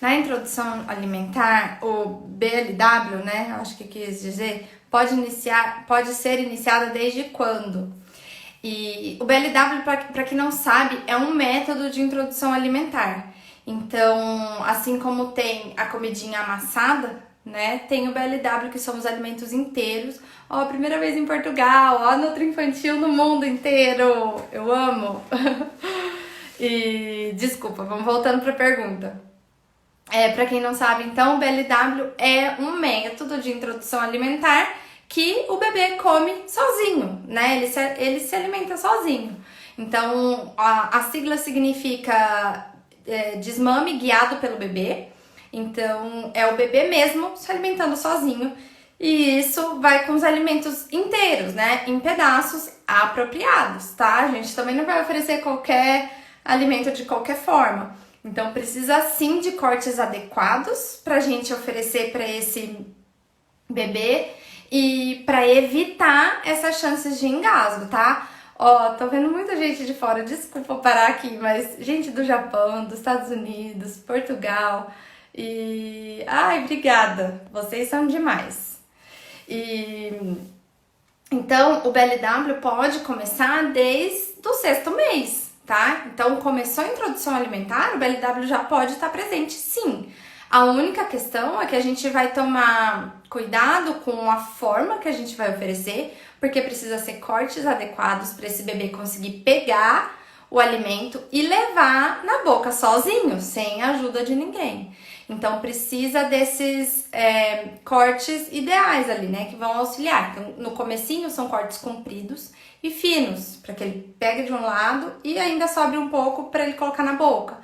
Na introdução alimentar, o BLW, né, acho que quis dizer, pode ser iniciada desde quando? E o BLW, para quem não sabe, é um método de introdução alimentar. Então, assim como tem a comidinha amassada, né, tem o BLW, que são os alimentos inteiros. Ó, primeira vez em Portugal, ó, Nutri Infantil no mundo inteiro. Eu amo. E desculpa, vamos voltando para a pergunta. Para quem não sabe, então, o BLW é um método de introdução alimentar que o bebê come sozinho, né? Ele se alimenta sozinho. Então, a sigla significa desmame guiado pelo bebê. Então, é o bebê mesmo se alimentando sozinho. E isso vai com os alimentos inteiros, né? Em pedaços apropriados, tá? A gente também não vai oferecer qualquer alimento de qualquer forma. Então, precisa sim de cortes adequados pra gente oferecer para esse bebê e para evitar essas chances de engasgo, tá? Ó, tô vendo muita gente de fora, desculpa parar aqui, mas gente do Japão, dos Estados Unidos, Portugal e... Ai, obrigada! Vocês são demais! E... Então, o BLW pode começar desde o 6º mês, tá? Então, começou a introdução alimentar, o BLW já pode estar presente, sim. A única questão é que a gente vai tomar cuidado com a forma que a gente vai oferecer, porque precisa ser cortes adequados para esse bebê conseguir pegar o alimento e levar na boca sozinho, sem a ajuda de ninguém. Então, precisa desses cortes ideais ali, né, que vão auxiliar. Então, no comecinho são cortes compridos e finos, para que ele pegue de um lado e ainda sobre um pouco para ele colocar na boca,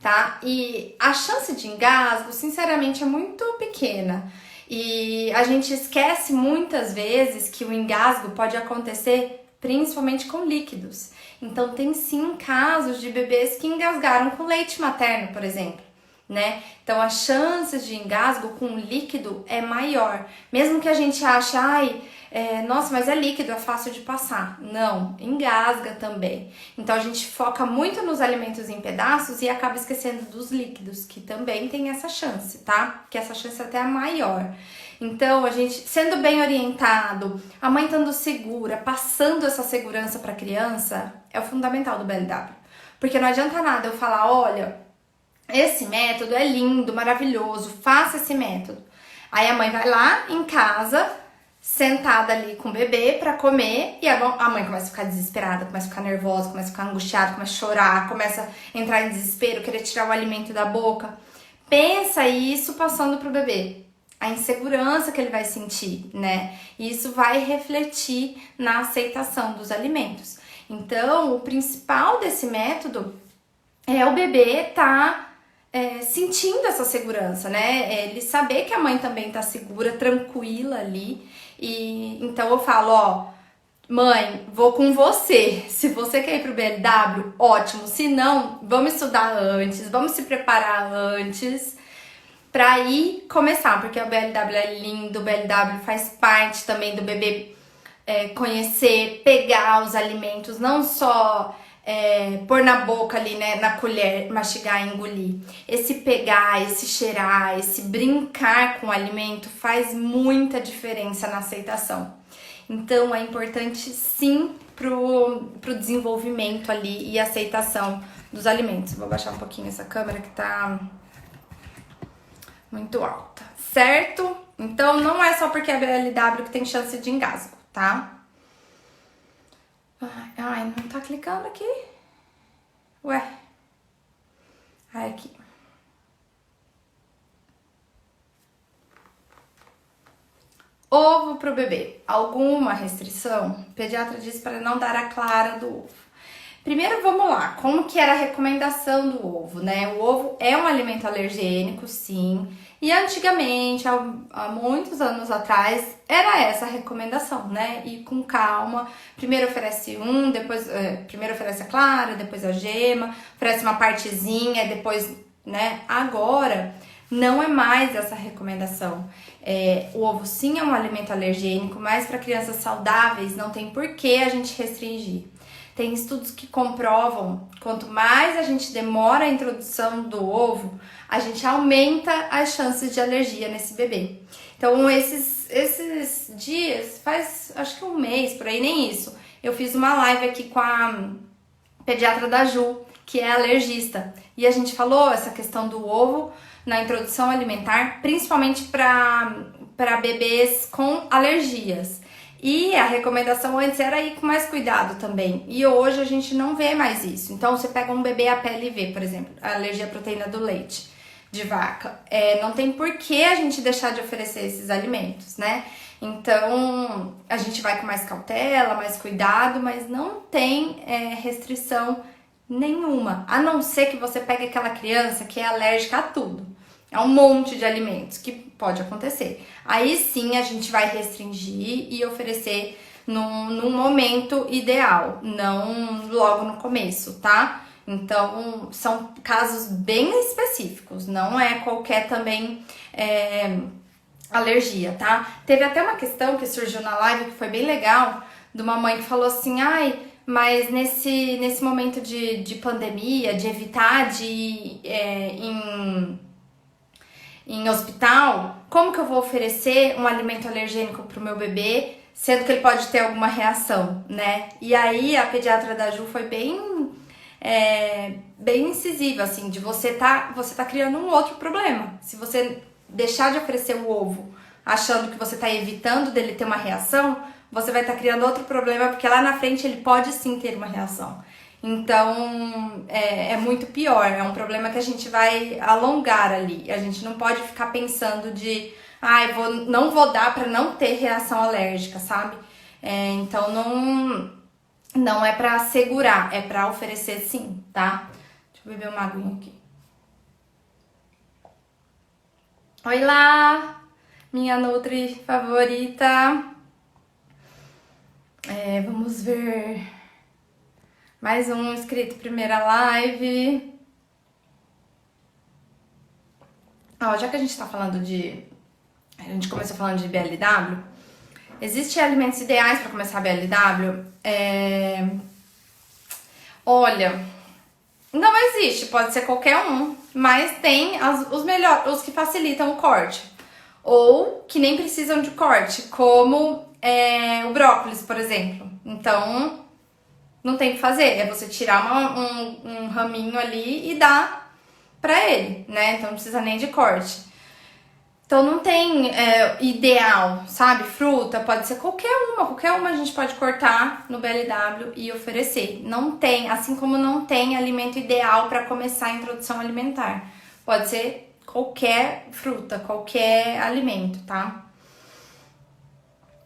tá? E a chance de engasgo, sinceramente, é muito pequena. E a gente esquece muitas vezes que o engasgo pode acontecer principalmente com líquidos. Então, tem sim casos de bebês que engasgaram com leite materno, por exemplo, né? Então, as chances de engasgo com líquido é maior. Mesmo que a gente ache, nossa, mas é líquido, é fácil de passar. Não, engasga também. Então, a gente foca muito nos alimentos em pedaços e acaba esquecendo dos líquidos, que também tem essa chance, tá? Que essa chance até é maior. Então, a gente sendo bem orientado, a mãe estando segura, passando essa segurança para a criança, é o fundamental do BLW. Porque não adianta nada eu falar, olha, esse método é lindo, maravilhoso, faça esse método. Aí a mãe vai lá em casa, sentada ali com o bebê pra comer, e a mãe começa a ficar desesperada, começa a ficar nervosa, começa a ficar angustiada, começa a chorar, começa a entrar em desespero, querer tirar o alimento da boca. Pensa isso passando pro bebê, a insegurança que ele vai sentir, né? E isso vai refletir na aceitação dos alimentos. Então, o principal desse método é o bebê sentindo essa segurança, né? Ele saber que a mãe também tá segura, tranquila ali. E então eu falo, ó, mãe, vou com você. Se você quer ir pro BLW, ótimo. Se não, vamos estudar antes, vamos se preparar antes pra ir começar, porque o BLW é lindo, o BLW faz parte também do bebê conhecer, pegar os alimentos, não só pôr na boca ali, né, na colher, mastigar e engolir. Esse pegar, esse cheirar, esse brincar com o alimento faz muita diferença na aceitação. Então, é importante sim pro desenvolvimento ali e aceitação dos alimentos. Vou baixar um pouquinho essa câmera que tá muito alta, certo? Então, não é só porque é BLW que tem chance de engasgo, tá? Ai, não tá clicando aqui? Ué. Ai, aqui. Ovo pro bebê. Alguma restrição? O pediatra disse para não dar a clara do ovo. Primeiro, vamos lá. Como que era a recomendação do ovo, né? O ovo é um alimento alergênico, sim. E antigamente, há muitos anos atrás, era essa a recomendação, né? E com calma, primeiro oferece primeiro oferece a clara, depois a gema, oferece uma partezinha, depois, né? Agora, não é mais essa recomendação. O ovo sim é um alimento alergênico, mas para crianças saudáveis não tem por que a gente restringir. Tem estudos que comprovam, quanto mais a gente demora a introdução do ovo, a gente aumenta as chances de alergia nesse bebê. Então, esses dias, faz acho que um mês, por aí, nem isso, eu fiz uma live aqui com a pediatra da Ju, que é alergista. E a gente falou essa questão do ovo na introdução alimentar, principalmente para bebês com alergias. E a recomendação antes era ir com mais cuidado também. E hoje a gente não vê mais isso. Então, você pega um bebê APLV, por exemplo, a alergia à proteína do leite de vaca. Não tem por que a gente deixar de oferecer esses alimentos, né? Então, a gente vai com mais cautela, mais cuidado, mas não tem restrição nenhuma. A não ser que você pegue aquela criança que é alérgica a tudo. É um monte de alimentos que pode acontecer. Aí sim a gente vai restringir e oferecer num momento ideal, não logo no começo, tá? Então, são casos bem específicos, não é qualquer também alergia, tá? Teve até uma questão que surgiu na live que foi bem legal, de uma mãe que falou assim, mas nesse momento de pandemia, de evitar de ir em hospital, como que eu vou oferecer um alimento alergênico pro meu bebê, sendo que ele pode ter alguma reação, né? E aí a pediatra da Ju foi bem incisiva, assim, de você tá criando um outro problema. Se você deixar de oferecer o ovo achando que você tá evitando dele ter uma reação, você vai estar criando outro problema, porque lá na frente ele pode sim ter uma reação. Então, é muito pior, é um problema que a gente vai alongar ali. A gente não pode ficar pensando de, não vou dar para não ter reação alérgica, sabe? Então, não é para segurar, é para oferecer sim, tá? Deixa eu beber uma aguinha aqui. Oi lá, minha nutri favorita. Vamos ver... Mais um inscrito, primeira live. Já que a gente tá falando a gente começou falando de BLW, existem alimentos ideais para começar a BLW? Olha, não existe, pode ser qualquer um, mas tem os melhores, os que facilitam o corte. Ou que nem precisam de corte, como o brócolis, por exemplo. Então... não tem o que fazer, é você tirar um raminho ali e dar pra ele, né? Então não precisa nem de corte. Então não tem ideal, sabe? Fruta, pode ser qualquer uma a gente pode cortar no BLW e oferecer. Não tem, assim como não tem alimento ideal para começar a introdução alimentar. Pode ser qualquer fruta, qualquer alimento, tá?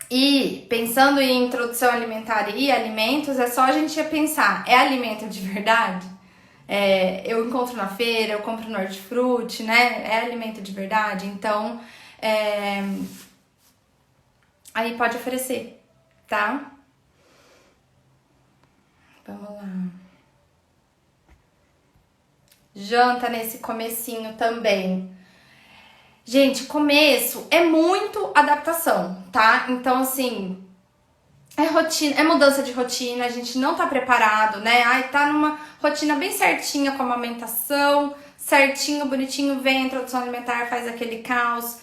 E pensando em introdução alimentar e alimentos, é só a gente pensar, é alimento de verdade? Eu encontro na feira, eu compro no hortifruti, né? É alimento de verdade? Então, aí pode oferecer, tá? Vamos lá. Janta nesse comecinho também. Gente, começo é muito adaptação, tá? Então, assim, rotina, mudança de rotina, a gente não tá preparado, né? Tá numa rotina bem certinha com a amamentação, certinho, bonitinho, vem a introdução alimentar, faz aquele caos,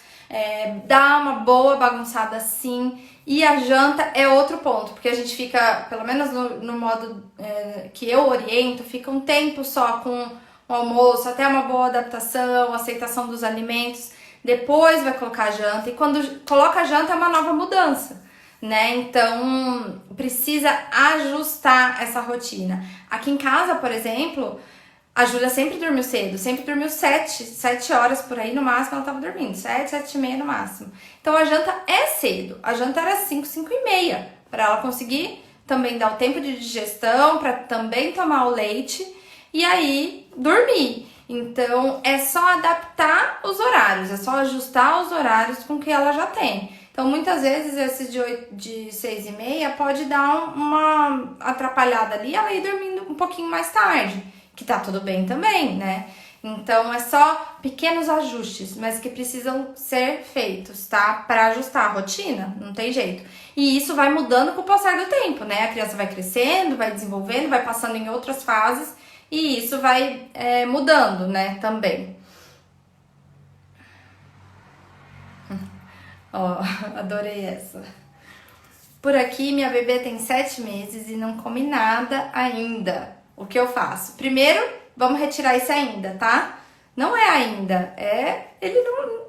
dá uma boa bagunçada assim. E a janta é outro ponto, porque a gente fica, pelo menos no modo que eu oriento, fica um tempo só com o almoço, até uma boa adaptação, aceitação dos alimentos. Depois vai colocar a janta, e quando coloca a janta é uma nova mudança, né? Então, precisa ajustar essa rotina. Aqui em casa, por exemplo, a Júlia sempre dormiu cedo, sempre dormiu 7 horas por aí, no máximo ela tava dormindo, 7 e meia no máximo. Então, a janta é cedo, a janta era 5 e meia, para ela conseguir também dar o tempo de digestão, para também tomar o leite e aí dormir. Então, é só adaptar os horários, é só ajustar os horários com que ela já tem. Então, muitas vezes, esse de 6 e meia pode dar uma atrapalhada ali, ela ir dormindo um pouquinho mais tarde, que tá tudo bem também, né? Então é só pequenos ajustes, mas que precisam ser feitos, tá? Para ajustar a rotina, não tem jeito. E isso vai mudando com o passar do tempo, né? A criança vai crescendo, vai desenvolvendo, vai passando em outras fases e isso vai mudando, né? Também. Ó, adorei essa. Por aqui, minha bebê tem 7 meses e não come nada ainda. O que eu faço? Primeiro, vamos retirar esse ainda, tá? Não é ainda, ele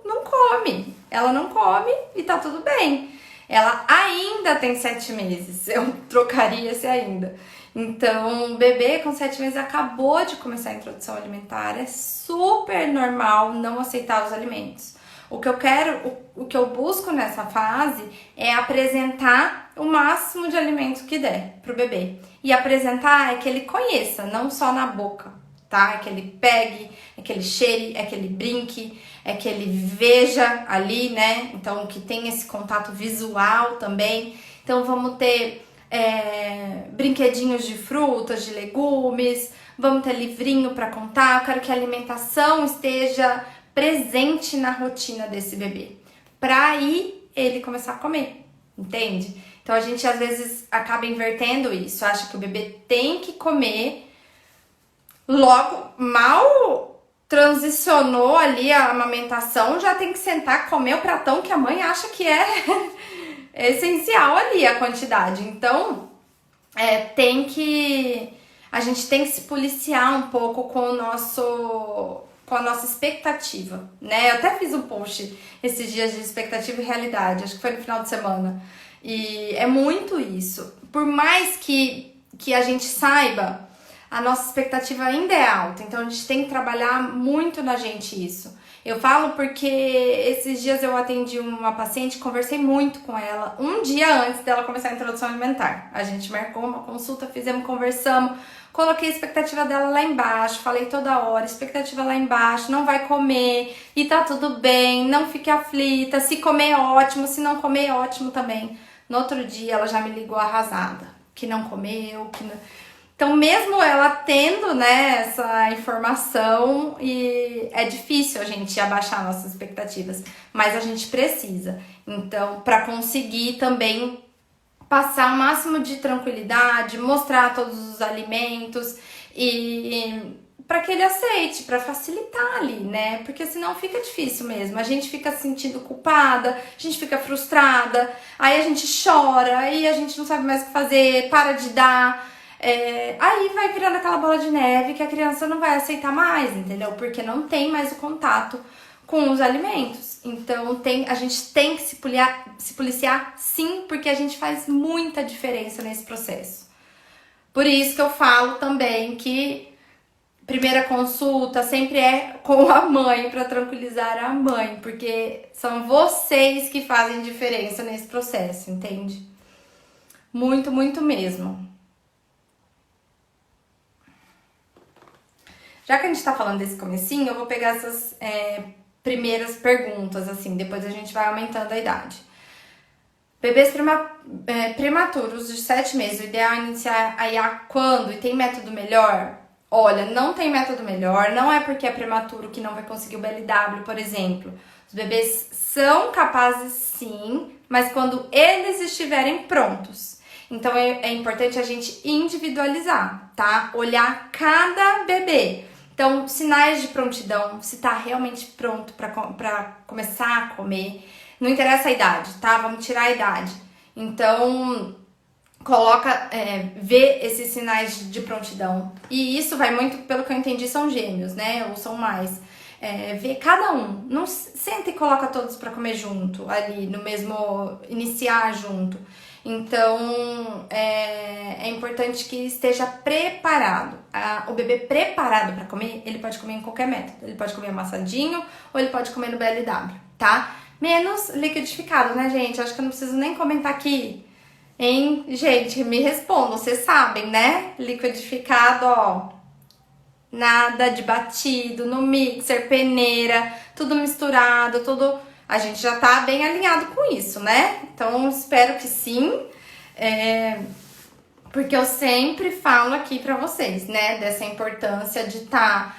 não come. Ela não come e tá tudo bem. Ela ainda tem 7 meses. Eu trocaria esse ainda. Então, o bebê com 7 meses acabou de começar a introdução alimentar. É super normal não aceitar os alimentos. O que eu quero, o que eu busco nessa fase é apresentar o máximo de alimento que der pro bebê. E apresentar é que ele conheça, não só na boca, tá? É que ele pegue, é que ele cheire, é que ele brinque, é que ele veja ali, né? Então, que tem esse contato visual também. Então, vamos ter brinquedinhos de frutas, de legumes, vamos ter livrinho para contar. Eu quero que a alimentação esteja presente na rotina desse bebê, para aí ele começar a comer, entende? Então a gente às vezes acaba invertendo isso, acha que o bebê tem que comer, logo mal transicionou ali a amamentação, já tem que sentar, comer o pratão que a mãe acha que é essencial ali a quantidade. Então a gente tem que se policiar um pouco com a nossa expectativa, né? Eu até fiz um post esses dias de expectativa e realidade, acho que foi no final de semana. E é muito isso. Por mais que a gente saiba, a nossa expectativa ainda é alta, então a gente tem que trabalhar muito na gente isso. Eu falo porque esses dias eu atendi uma paciente, conversei muito com ela, um dia antes dela começar a introdução alimentar. A gente marcou uma consulta, conversamos, coloquei a expectativa dela lá embaixo, falei toda hora, expectativa lá embaixo, não vai comer, e tá tudo bem, não fique aflita, se comer é ótimo, se não comer é ótimo também. No outro dia ela já me ligou arrasada, que não comeu, que não... Então, mesmo ela tendo, né, essa informação, e é difícil a gente abaixar nossas expectativas, mas a gente precisa. Então, para conseguir também passar o máximo de tranquilidade, mostrar todos os alimentos e para que ele aceite, para facilitar ali, né? Porque senão fica difícil mesmo. A gente fica se sentindo culpada, a gente fica frustrada, aí a gente chora, aí a gente não sabe mais o que fazer, para de dar. Aí vai virando aquela bola de neve que a criança não vai aceitar mais, entendeu? Porque não tem mais o contato com os alimentos. Então a gente tem que se policiar sim, porque a gente faz muita diferença nesse processo. Por isso que eu falo também que primeira consulta sempre é com a mãe, para tranquilizar a mãe, porque são vocês que fazem diferença nesse processo, entende? Muito, muito mesmo. Já que a gente tá falando desse comecinho, eu vou pegar essas primeiras perguntas, assim, depois a gente vai aumentando a idade. Bebês prematuros de 7 meses, o ideal é iniciar a IA quando? E tem método melhor? Olha, não tem método melhor, não é porque é prematuro que não vai conseguir o BLW, por exemplo. Os bebês são capazes sim, mas quando eles estiverem prontos. Então é importante a gente individualizar, tá? Olhar cada bebê. Então, sinais de prontidão, se tá realmente pronto pra começar a comer. Não interessa a idade, tá? Vamos tirar a idade. Então, coloca, vê esses sinais de prontidão. E isso vai muito, pelo que eu entendi, são gêmeos, né? Ou são mais. Vê cada um. Não senta e coloca todos pra comer junto, ali, no mesmo... Iniciar junto. Então, é importante que esteja preparado. O bebê preparado para comer, ele pode comer em qualquer método. Ele pode comer amassadinho ou ele pode comer no BLW, tá? Menos liquidificado, né, gente? Acho que eu não preciso nem comentar aqui. Hein? Gente, me respondam, vocês sabem, né? Liquidificado, ó. Nada de batido, no mixer, peneira, tudo misturado, tudo... A gente já tá bem alinhado com isso, né? Então, espero que sim. Porque eu sempre falo aqui pra vocês, né? Dessa importância de estar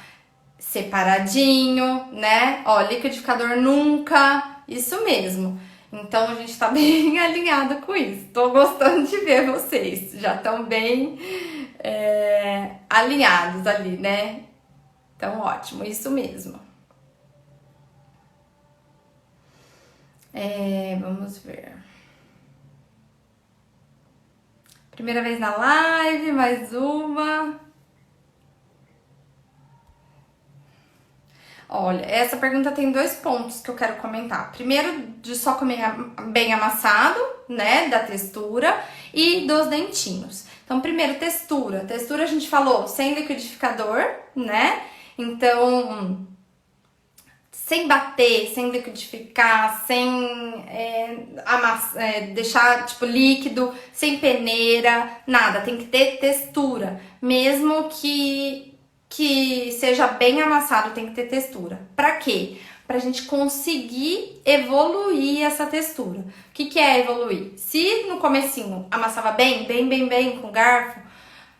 separadinho, né? Ó, liquidificador nunca, isso mesmo. Então a gente tá bem alinhado com isso. Tô gostando de ver vocês, já estão bem alinhados ali, né? Então ótimo, isso mesmo. Vamos ver. Primeira vez na live, mais uma. Olha, essa pergunta tem 2 pontos que eu quero comentar. Primeiro, de só comer bem amassado, né, da textura e dos dentinhos. Então, primeiro, textura. Textura a gente falou sem liquidificador, né? Então, sem bater, sem liquidificar, sem deixar tipo líquido, sem peneira, nada. Tem que ter textura, mesmo que seja bem amassado, tem que ter textura. Pra quê? Pra gente conseguir evoluir essa textura. O que é evoluir? Se no comecinho amassava bem com garfo,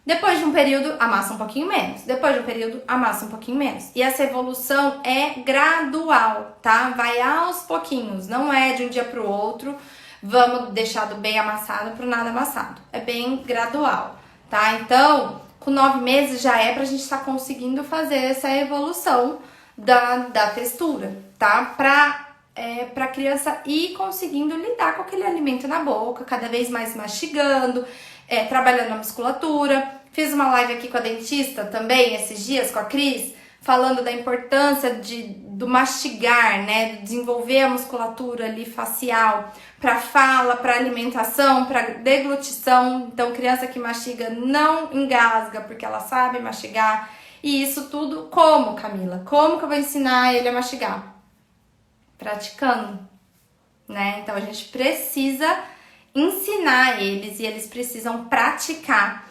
depois de um período amassa um pouquinho menos. Depois de um período amassa um pouquinho menos. E essa evolução é gradual, tá? Vai aos pouquinhos, não é de um dia pro outro. Vamos deixar do bem amassado pro nada amassado. É bem gradual, tá? Então, com 9 meses já é pra gente estar conseguindo fazer essa evolução da textura, tá? Pra criança ir conseguindo lidar com aquele alimento na boca, cada vez mais mastigando, trabalhando a musculatura. Fiz uma live aqui com a dentista também, esses dias, com a Cris, falando da importância do mastigar, né? Desenvolver a musculatura ali facial para fala, para alimentação, para deglutição. Então, criança que mastiga não engasga, porque ela sabe mastigar. E isso tudo como, Camila? Como que eu vou ensinar ele a mastigar? Praticando, né? Então, a gente precisa ensinar eles e eles precisam praticar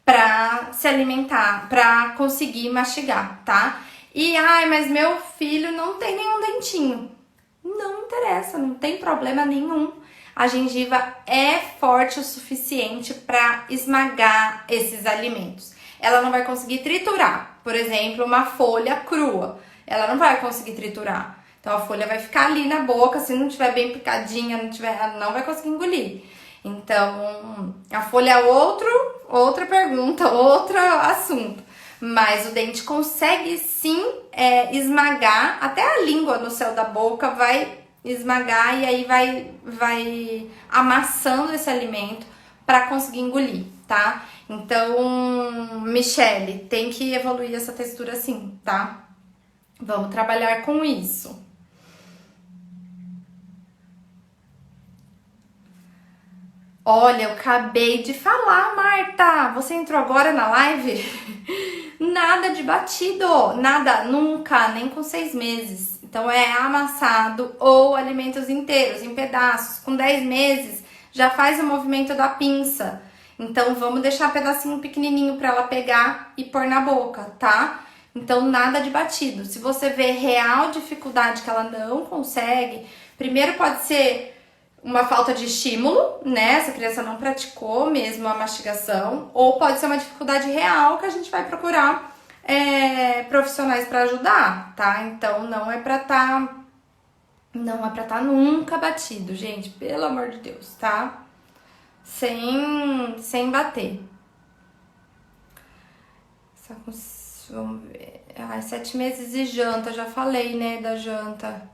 para se alimentar, para conseguir mastigar, tá? E, mas meu filho não tem nenhum dentinho. Não interessa, não tem problema nenhum. A gengiva é forte o suficiente para esmagar esses alimentos. Ela não vai conseguir triturar, por exemplo, uma folha crua. Ela não vai conseguir triturar. Então a folha vai ficar ali na boca, se não tiver bem picadinha, ela não vai conseguir engolir. Então, a folha é outra pergunta, outro assunto. Mas o dente consegue sim esmagar, até a língua no céu da boca vai esmagar e aí vai amassando esse alimento para conseguir engolir, tá? Então, Michele, tem que evoluir essa textura sim, tá? Vamos trabalhar com isso. Olha, eu acabei de falar, Marta. Você entrou agora na live? Nada de batido, nada, nunca, nem com 6 meses. Então é amassado ou alimentos inteiros, em pedaços. Com 10 meses já faz o movimento da pinça. Então vamos deixar pedacinho pequenininho para ela pegar e pôr na boca, tá? Então nada de batido. Se você vê real dificuldade que ela não consegue, primeiro pode ser uma falta de estímulo, né? Essa criança não praticou mesmo a mastigação, ou pode ser uma dificuldade real que a gente vai procurar profissionais para ajudar, tá? Então não é pra tá nunca batido, gente, pelo amor de Deus, tá? Sem bater. Vamos ver. 7 meses de janta, já falei, né, da janta.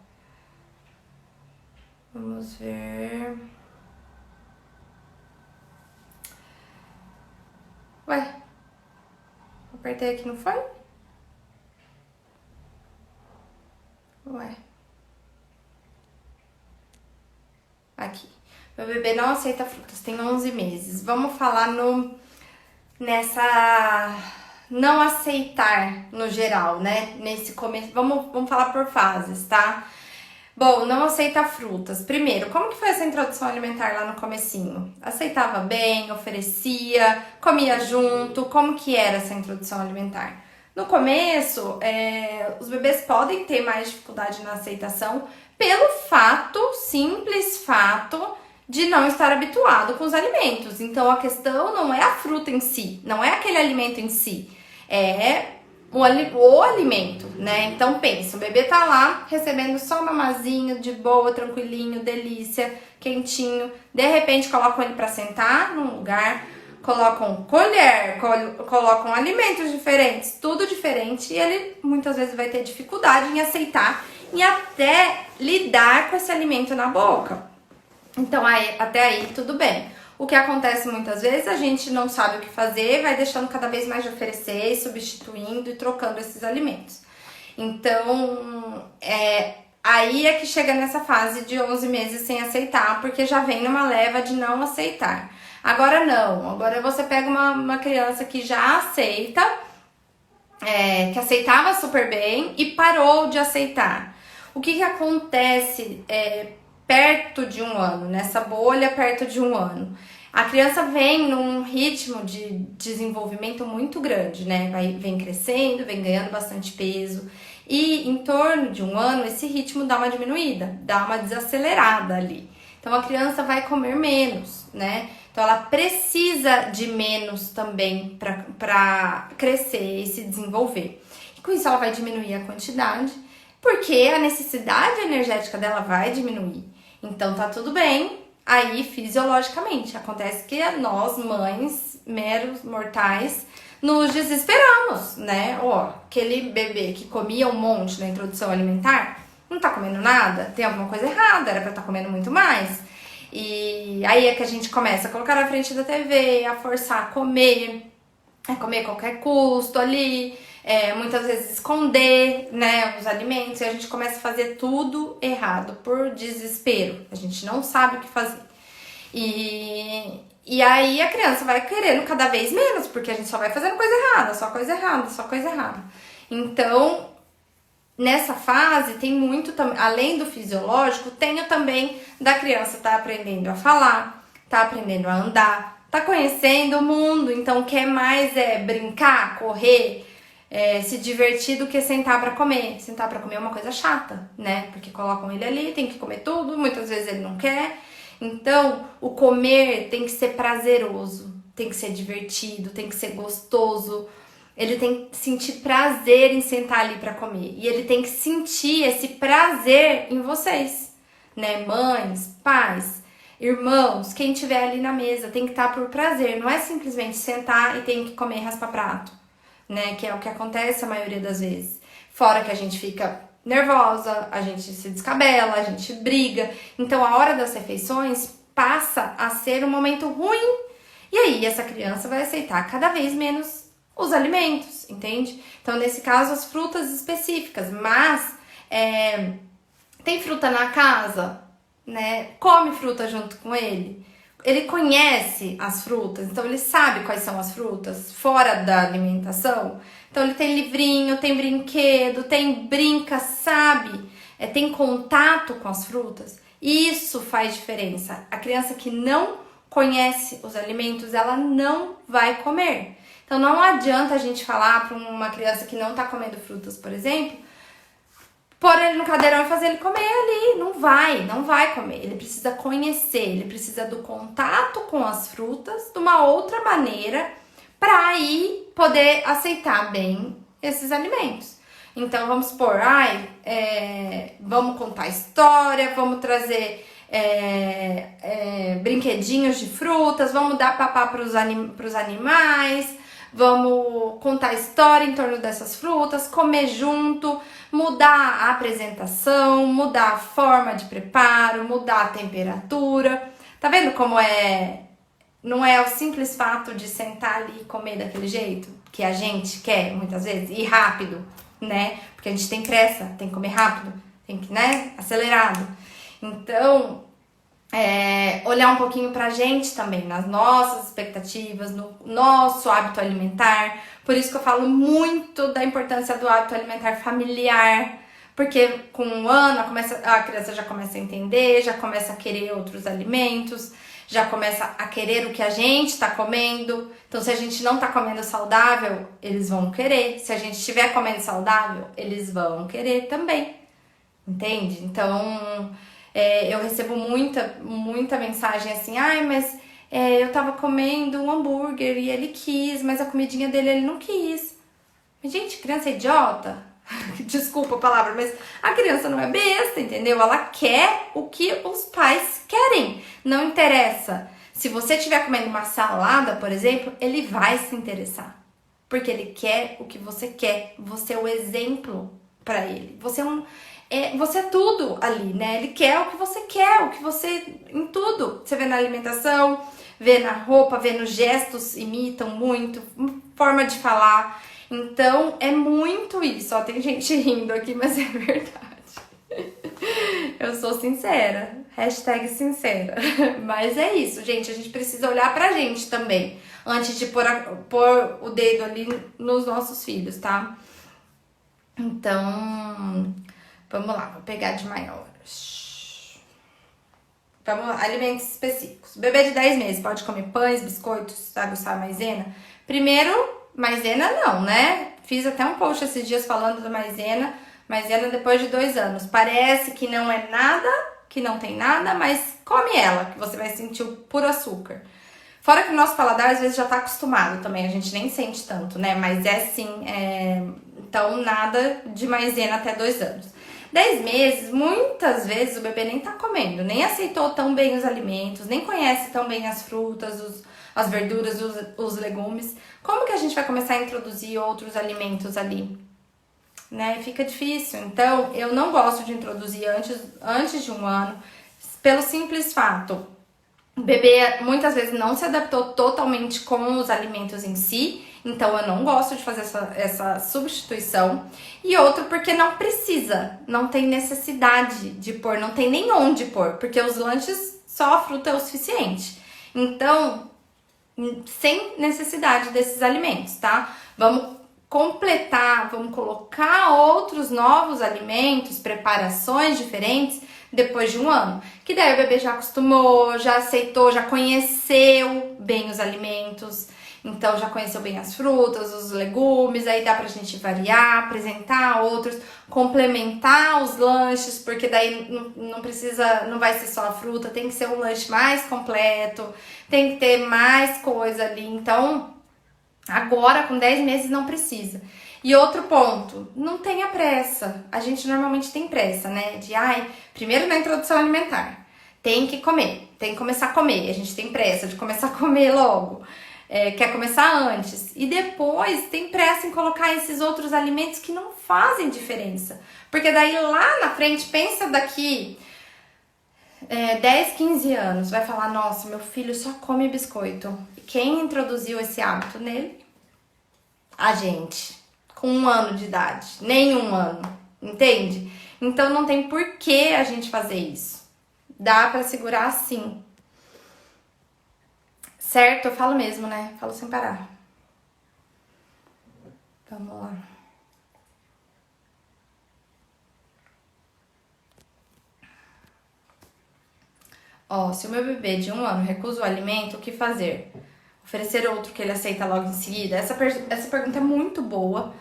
Vamos ver. Ué, apertei aqui, não foi? Ué. Aqui. Meu bebê não aceita frutas, tem 11 meses. Vamos falar nessa não aceitar no geral, né? Nesse começo, vamos falar por fases, tá? Bom, não aceita frutas. Primeiro, como que foi essa introdução alimentar lá no comecinho? Aceitava bem, oferecia, comia junto? Como que era essa introdução alimentar? No começo, os bebês podem ter mais dificuldade na aceitação pelo simples fato de não estar habituado com os alimentos. Então, a questão não é a fruta em si, não é aquele alimento em si. É o alimento, né? Então pensa, o bebê tá lá recebendo só mamazinho, de boa, tranquilinho, delícia, quentinho. De repente colocam ele para sentar num lugar, colocam colher, colocam alimentos diferentes, tudo diferente, e ele muitas vezes vai ter dificuldade em aceitar e até lidar com esse alimento na boca. Então até aí tudo bem. O que acontece muitas vezes, a gente não sabe o que fazer, vai deixando cada vez mais de oferecer, substituindo e trocando esses alimentos. Então, aí é que chega nessa fase de 11 meses sem aceitar, porque já vem numa leva de não aceitar. Agora não, agora você pega uma criança que já aceita, que aceitava super bem e parou de aceitar. O que acontece perto de um ano, nessa bolha perto de um ano? A criança vem num ritmo de desenvolvimento muito grande, né? Vem crescendo, vem ganhando bastante peso. E em torno de um ano, esse ritmo dá uma diminuída, dá uma desacelerada ali. Então a criança vai comer menos, né? Então ela precisa de menos também para crescer e se desenvolver. E com isso ela vai diminuir a quantidade, porque a necessidade energética dela vai diminuir. Então tá tudo bem, aí fisiologicamente. Acontece que nós, mães, meros mortais, nos desesperamos, né? Ó, aquele bebê que comia um monte na introdução alimentar, não tá comendo nada, tem alguma coisa errada, era pra estar comendo muito mais. E aí é que a gente começa a colocar na frente da TV, a forçar a comer a qualquer custo ali, muitas vezes esconder, né, os alimentos, e a gente começa a fazer tudo errado por desespero. A gente não sabe o que fazer. E aí a criança vai querendo cada vez menos, porque a gente só vai fazendo coisa errada, só coisa errada, só coisa errada. Então, nessa fase tem muito, além do fisiológico, tem também da criança tá aprendendo a falar, tá aprendendo a andar, tá conhecendo o mundo, então quer mais brincar, correr, se divertir do que sentar pra comer. Sentar pra comer é uma coisa chata, né? Porque colocam ele ali, tem que comer tudo, muitas vezes ele não quer. Então, o comer tem que ser prazeroso, tem que ser divertido, tem que ser gostoso. Ele tem que sentir prazer em sentar ali pra comer. E ele tem que sentir esse prazer em vocês, né? Mães, pais, irmãos, quem tiver ali na mesa tem que estar por prazer. Não é simplesmente sentar e tem que comer e raspar prato, né? Que é o que acontece a maioria das vezes. Fora que a gente fica nervosa, a gente se descabela, a gente briga. Então a hora das refeições passa a ser um momento ruim. E aí essa criança vai aceitar cada vez menos os alimentos, entende? Então nesse caso as frutas específicas, mas tem fruta na casa, né? Come fruta junto com ele. Ele conhece as frutas, então ele sabe quais são as frutas fora da alimentação. Então ele tem livrinho, tem brinquedo, brinca, sabe? Tem contato com as frutas. Isso faz diferença. A criança que não conhece os alimentos, ela não vai comer. Então não adianta a gente falar para uma criança que não tá comendo frutas, por exemplo, pôr ele no cadeirão e fazer ele comer ali. Não vai comer. Ele precisa conhecer, ele precisa do contato com as frutas de uma outra maneira para aí poder aceitar bem esses alimentos. Então vamos supor, vamos contar história, vamos trazer brinquedinhos de frutas, vamos dar papá para os animais, vamos contar história em torno dessas frutas, comer junto, mudar a apresentação, mudar a forma de preparo, mudar a temperatura. Tá vendo como não é o simples fato de sentar ali e comer daquele jeito que a gente quer muitas vezes, e rápido, né? Porque a gente tem pressa, tem que comer rápido, tem que, né? Acelerado. Então, olhar um pouquinho pra gente também, nas nossas expectativas, no nosso hábito alimentar. Por isso que eu falo muito da importância do hábito alimentar familiar, porque com um ano a criança já começa a entender, já começa a querer outros alimentos, já começa a querer o que a gente está comendo. Então, se a gente não está comendo saudável, eles vão querer. Se a gente estiver comendo saudável, eles vão querer também. Entende? Então, eu recebo muita mensagem assim, mas eu tava comendo um hambúrguer e ele quis, mas a comidinha dele ele não quis. Mas, gente, criança é idiota? Desculpa a palavra, mas a criança não é besta, entendeu? Ela quer o que os pais querem. Não interessa. Se você estiver comendo uma salada, por exemplo, ele vai se interessar. Porque ele quer o que você quer. Você é o exemplo para ele. Você é tudo ali, né? Ele quer o que você quer, o que você... Em tudo. Você vê na alimentação, vê na roupa, vê nos gestos, imitam muito, forma de falar. Então, é muito isso. Ó, tem gente rindo aqui, mas é verdade. Eu sou sincera. Hashtag sincera. Mas é isso, gente. A gente precisa olhar pra gente também. Antes de pôr o dedo ali nos nossos filhos, tá? Então, vamos lá. Vou pegar de maior. Vamos lá. Alimentos específicos. Bebê de 10 meses pode comer pães, biscoitos, aguçar maisena? Primeiro, maisena não, né? Fiz até um post esses dias falando da maisena. Maisena depois de 2 anos. Parece que não é nada, que não tem nada, mas come ela, que você vai sentir o puro açúcar. Fora que o nosso paladar às vezes já tá acostumado também, a gente nem sente tanto, né? Mas é sim, então nada de maisena até 2 anos. 10 meses, muitas vezes o bebê nem tá comendo, nem aceitou tão bem os alimentos, nem conhece tão bem as frutas, as verduras, os legumes. Como que a gente vai começar a introduzir outros alimentos ali? Né? Fica difícil. Então, eu não gosto de introduzir antes de 1 ano, pelo simples fato. O bebê muitas vezes não se adaptou totalmente com os alimentos em si, então eu não gosto de fazer essa substituição. E outro, porque não precisa, não tem necessidade de pôr, não tem nem onde pôr, porque os lanches só a fruta é o suficiente. Então, sem necessidade desses alimentos, tá? Vamos completar, vamos colocar outros novos alimentos, preparações diferentes depois de 1 ano. Que daí o bebê já acostumou, já aceitou, já conheceu bem os alimentos. Então já conheceu bem as frutas, os legumes, aí dá pra gente variar, apresentar outros, complementar os lanches, porque daí não precisa, não vai ser só a fruta, tem que ser um lanche mais completo, tem que ter mais coisa ali. Então, agora com 10 meses não precisa. E outro ponto, não tenha pressa. A gente normalmente tem pressa, né? Primeiro na introdução alimentar, tem que comer, tem que começar a comer. A gente tem pressa de começar a comer logo. Quer começar antes. E depois tem pressa em colocar esses outros alimentos que não fazem diferença. Porque daí lá na frente, pensa daqui 10, 15 anos, vai falar, nossa, meu filho só come biscoito. E quem introduziu esse hábito nele? A gente, com 1 ano de idade, nem 1 ano, entende? Então não tem por que a gente fazer isso. Dá pra segurar sim. Certo? Eu falo mesmo, né? Falo sem parar. Vamos lá. Ó, se o meu bebê de 1 ano recusa o alimento, o que fazer? Oferecer outro que ele aceita logo em seguida? Essa pergunta é muito boa,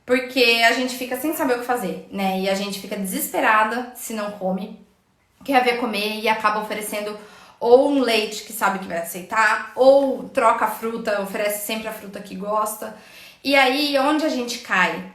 porque a gente fica sem saber o que fazer, né? E a gente fica desesperada se não come, quer ver comer e acaba oferecendo ou um leite que sabe que vai aceitar, ou troca a fruta, oferece sempre a fruta que gosta. E aí, onde a gente cai?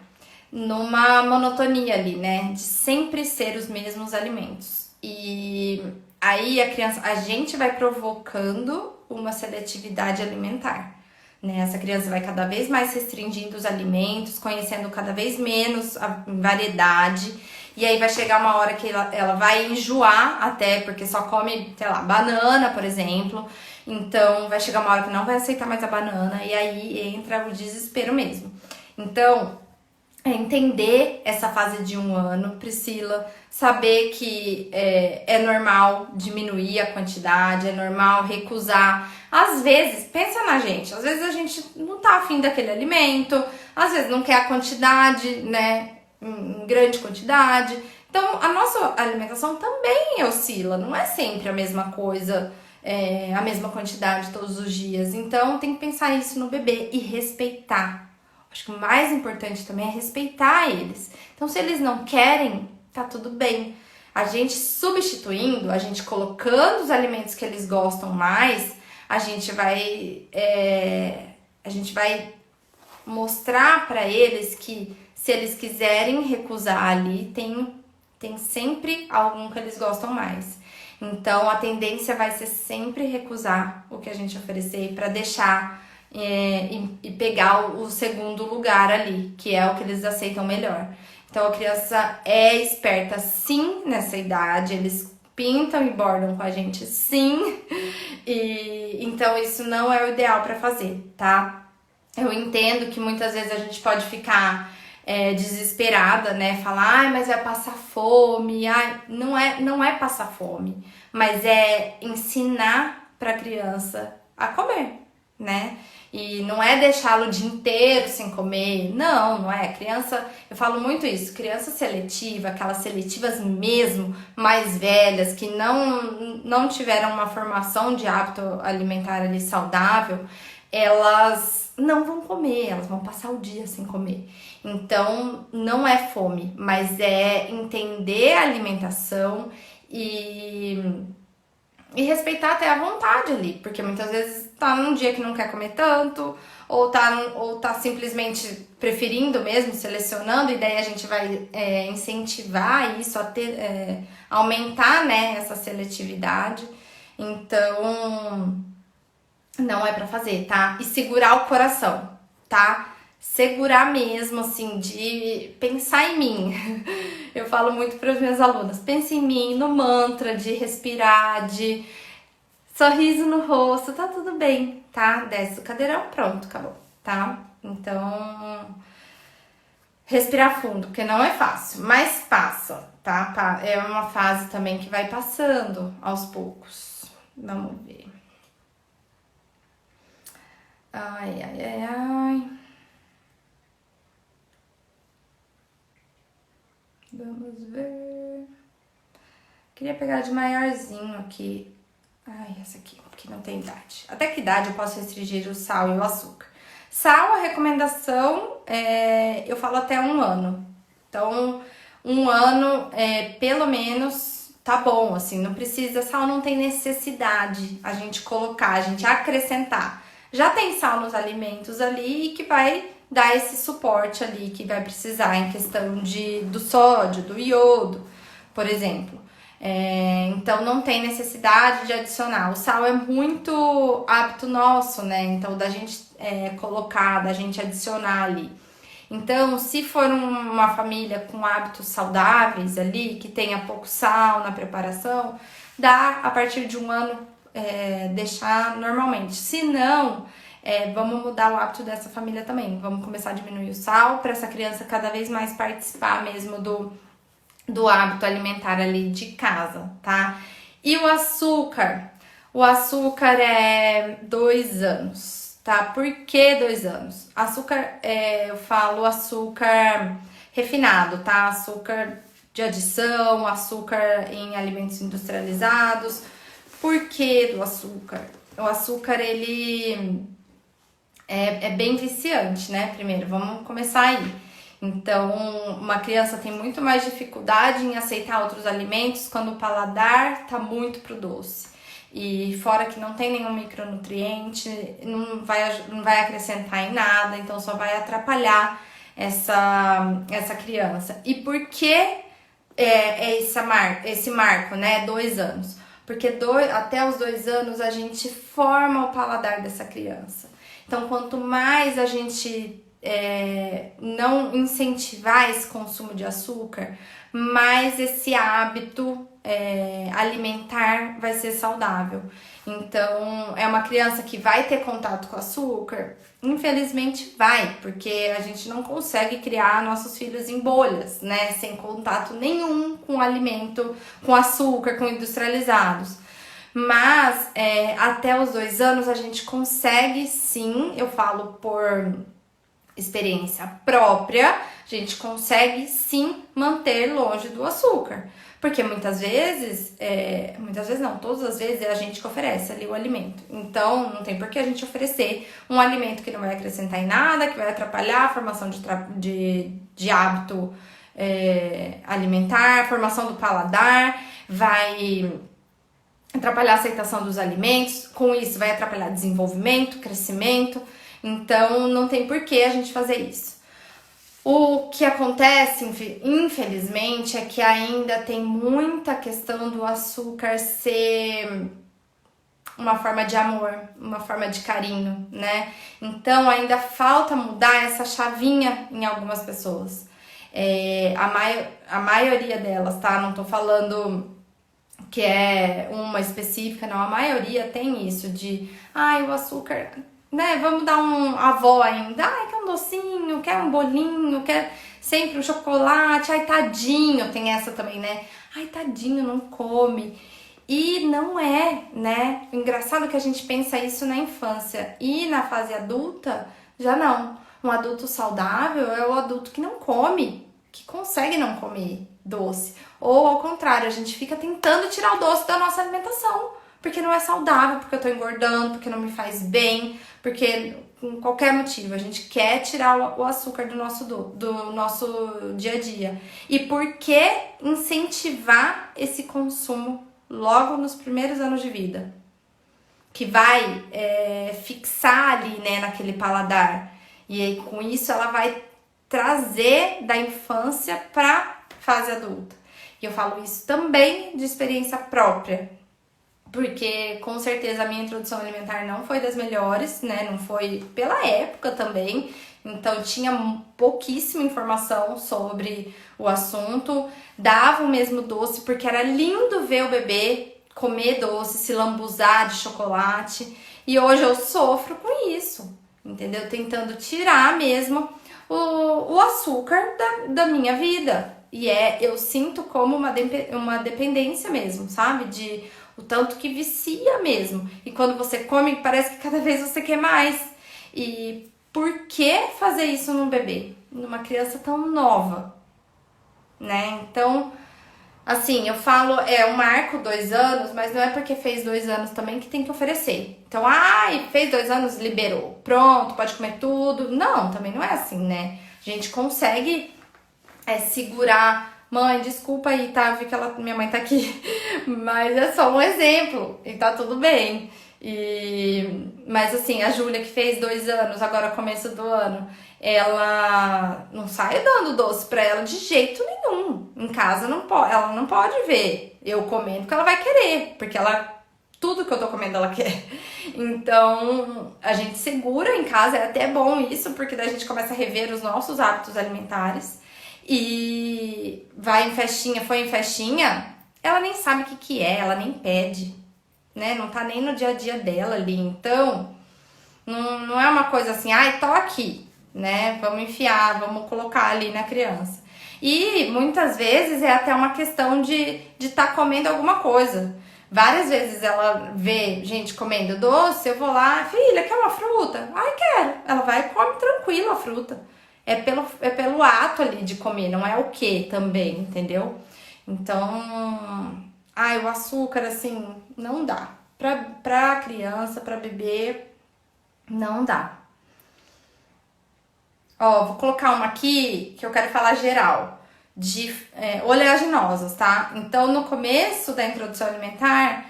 Numa monotonia ali, né? De sempre ser os mesmos alimentos. E aí a gente vai provocando uma seletividade alimentar, né? Essa criança vai cada vez mais restringindo os alimentos, conhecendo cada vez menos a variedade. E aí vai chegar uma hora que ela vai enjoar até, porque só come, sei lá, banana, por exemplo. Então vai chegar uma hora que não vai aceitar mais a banana e aí entra o desespero mesmo. Então, entender essa fase de 1 ano, Priscila, saber que é normal diminuir a quantidade, é normal recusar. Às vezes, pensa na gente, às vezes a gente não tá afim daquele alimento, às vezes não quer a quantidade, né? Em grande quantidade. Então, a nossa alimentação também oscila, não é sempre a mesma coisa, a mesma quantidade todos os dias. Então, tem que pensar isso no bebê e respeitar. Acho que o mais importante também é respeitar eles. Então, se eles não querem, tá tudo bem. A gente substituindo, a gente colocando os alimentos que eles gostam mais, a gente vai mostrar para eles que se eles quiserem recusar ali, tem sempre algum que eles gostam mais. Então a tendência vai ser sempre recusar o que a gente oferecer para deixar e pegar o segundo lugar ali, que é o que eles aceitam melhor. Então a criança é esperta sim nessa idade, eles pintam e bordam com a gente sim, e então isso não é o ideal para fazer, tá? Eu entendo que muitas vezes a gente pode ficar desesperada, né? Falar, ai, mas vai passar fome, ai, não é passar fome, mas é ensinar para a criança a comer, né? E não é deixá-lo o dia inteiro sem comer, não é. Criança, eu falo muito isso, criança seletiva, aquelas seletivas mesmo, mais velhas, que não tiveram uma formação de hábito alimentar ali saudável, elas não vão comer, elas vão passar o dia sem comer. Então, não é fome, mas é entender a alimentação e respeitar até a vontade ali, porque muitas vezes tá num dia que não quer comer tanto, ou tá simplesmente preferindo mesmo, selecionando, e daí a gente vai incentivar isso a ter, aumentar, né, essa seletividade. Então, não é pra fazer, tá? E segurar o coração, tá? Segurar mesmo, assim, de pensar em mim. Eu falo muito para as minhas alunas, pense em mim, no mantra de respirar, de sorriso no rosto, tá tudo bem, tá? Desce o cadeirão, pronto, acabou, tá? Então, respirar fundo, porque não é fácil, mas passa, tá? É uma fase também que vai passando aos poucos. Vamos ver. Ai, ai, ai, ai. Vamos ver. Queria pegar de maiorzinho aqui. Ai, essa aqui, que não tem idade. Até que idade eu posso restringir o sal e o açúcar? Sal, a recomendação, eu falo até 1 ano. Então, 1 ano, pelo menos, tá bom, assim, não precisa, sal não tem necessidade a gente colocar, a gente acrescentar. Já tem sal nos alimentos ali que vai dar esse suporte ali que vai precisar em questão do sódio, do iodo, por exemplo. Então não tem necessidade de adicionar. O sal é muito hábito nosso, né? Então da gente colocar, da gente adicionar ali. Então, se for uma família com hábitos saudáveis ali, que tenha pouco sal na preparação, dá a partir de 1 ano deixar normalmente. Se não, vamos mudar o hábito dessa família também. Vamos começar a diminuir o sal para essa criança cada vez mais participar mesmo do hábito alimentar ali de casa, tá? E o açúcar? O açúcar é 2 anos, tá? Por que 2 anos? Açúcar, eu falo açúcar refinado, tá? Açúcar de adição, açúcar em alimentos industrializados. Por que do açúcar? O açúcar, ele é bem viciante, né? Primeiro, vamos começar aí. Então, uma criança tem muito mais dificuldade em aceitar outros alimentos quando o paladar tá muito pro doce. E fora que não tem nenhum micronutriente, não vai acrescentar em nada, então só vai atrapalhar essa criança. E por que esse marco, né? 2 anos. Porque até os 2 anos a gente forma o paladar dessa criança. Então, quanto mais a gente não incentivar esse consumo de açúcar, mais esse hábito alimentar vai ser saudável. Então, é uma criança que vai ter contato com açúcar? Infelizmente vai, porque a gente não consegue criar nossos filhos em bolhas, né? Sem contato nenhum com alimento, com açúcar, com industrializados. Mas até os 2 anos a gente consegue sim, eu falo por experiência própria, a gente consegue sim manter longe do açúcar. Porque muitas vezes não, todas as vezes é a gente que oferece ali o alimento. Então, não tem por que a gente oferecer um alimento que não vai acrescentar em nada, que vai atrapalhar a formação de hábito alimentar, formação do paladar, vai atrapalhar a aceitação dos alimentos, com isso vai atrapalhar desenvolvimento, crescimento. Então não tem por que a gente fazer isso. O que acontece, infelizmente, é que ainda tem muita questão do açúcar ser uma forma de amor, uma forma de carinho, né? Então ainda falta mudar essa chavinha em algumas pessoas. A maioria delas, tá? Não tô falando que é uma específica, não. A maioria tem isso de, ai, o açúcar, né? Vamos dar um avó ainda, ai, quer um docinho, quer um bolinho, quer sempre um chocolate, ai, tadinho, tem essa também, né? Ai, tadinho, não come. E não é, né? O engraçado é que a gente pensa isso na infância e na fase adulta, já não. Um adulto saudável é o adulto que não come, que consegue não comer doce. Ou ao contrário, a gente fica tentando tirar o doce da nossa alimentação, porque não é saudável, porque eu tô engordando, porque não me faz bem, porque com qualquer motivo a gente quer tirar o açúcar do nosso dia a dia. E por que incentivar esse consumo logo nos primeiros anos de vida? Que vai fixar ali, né, naquele paladar. E aí, com isso, ela vai trazer da infância pra fase adulta. E eu falo isso também de experiência própria, porque com certeza a minha introdução alimentar não foi das melhores, né? Não foi pela época também, então tinha pouquíssima informação sobre o assunto. Dava o mesmo doce porque era lindo ver o bebê comer doce, se lambuzar de chocolate. E hoje eu sofro com isso, entendeu? Tentando tirar mesmo o açúcar da minha vida. E eu sinto como uma dependência mesmo, sabe? De o tanto que vicia mesmo. E quando você come, parece que cada vez você quer mais. E por que fazer isso num bebê? Numa criança tão nova, né? Então, assim, eu falo, um marco 2 anos, mas não é porque fez 2 anos também que tem que oferecer. Então, fez 2 anos, liberou. Pronto, pode comer tudo. Não, também não é assim, né? A gente consegue segurar. Mãe, desculpa aí, tá? Eu vi que minha mãe tá aqui. Mas é só um exemplo. E tá tudo bem. Mas assim, a Júlia que fez 2 anos, agora começo do ano, ela não sai dando doce pra ela de jeito nenhum. Em casa não pode, ela não pode ver eu comendo, porque ela vai querer. Porque tudo que eu tô comendo ela quer. Então, a gente segura em casa, é até bom isso, porque daí a gente começa a rever os nossos hábitos alimentares. E vai em festinha, foi em festinha, ela nem sabe o que é, ela nem pede, né? Não tá nem no dia a dia dela ali. Então, não é uma coisa assim, tô aqui, né? Vamos enfiar, vamos colocar ali na criança. E muitas vezes é até uma questão de tá comendo alguma coisa. Várias vezes ela vê gente comendo doce, eu vou lá, filha, quer uma fruta? Ai, quero. Ela vai e come tranquilo a fruta. É pelo ato ali de comer, não é o que também, entendeu? Então, o açúcar, assim, não dá. Pra criança, pra bebê, não dá. Ó, vou colocar uma aqui que eu quero falar geral, de oleaginosas, tá? Então, no começo da introdução alimentar,